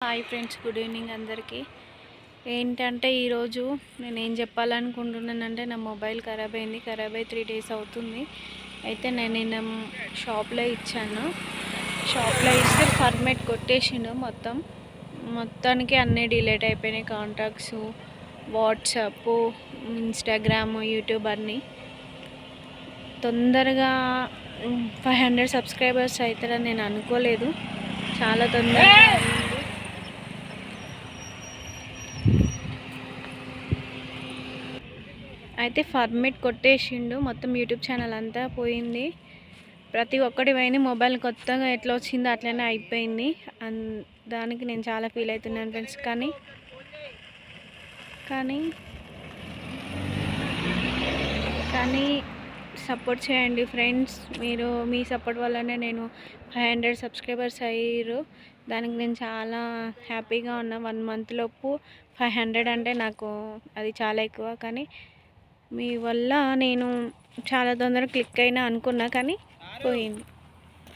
Hi friends, good evening అందరికీ. ఏంటంటే ఈరోజు నేను ఏం చెప్పాలనుకుంటున్నానంటే నా మొబైల్ ఖరాబ్ అయ్యి 3 డేస్ అవుతుంది. అయితే నేను నిన్న షాప్లో ఇచ్చాను. షాప్లో ఇస్తే ఫర్మేట్ కొట్టేసిండు. మొత్తానికి అన్నీ డిలీట్ అయిపోయినాయి. కాంటాక్ట్స్, వాట్సాప్, ఇన్స్టాగ్రామ్, యూట్యూబ్ అన్నీ. తొందరగా 500 సబ్స్క్రైబర్స్ అవుతారని నేను అనుకోలేదు. చాలా తొందరగా అయితే ఫర్మేట్ కొట్టేసిండు. మొత్తం యూట్యూబ్ ఛానల్ అంతా పోయింది. ప్రతి ఒక్కటి పోయింది. మొబైల్ కొత్తగా ఎట్లా వచ్చిందో అట్లనే అయిపోయింది. దానికి నేను చాలా ఫీల్ అవుతున్నాను ఫ్రెండ్స్. కానీ సపోర్ట్ చేయండి ఫ్రెండ్స్. మీ సపోర్ట్ వల్లనే నేను 500 సబ్స్క్రైబర్స్ అయ్యారు. దానికి నేను చాలా హ్యాపీగా ఉన్నా. 1 మంత్ లోపు 500 అంటే నాకు అది చాలా ఎక్కువ. కానీ మీ వల్ల నేను చాలా తొందరగా క్లిక్ అయినా అనుకున్నా, కానీ పోయింది.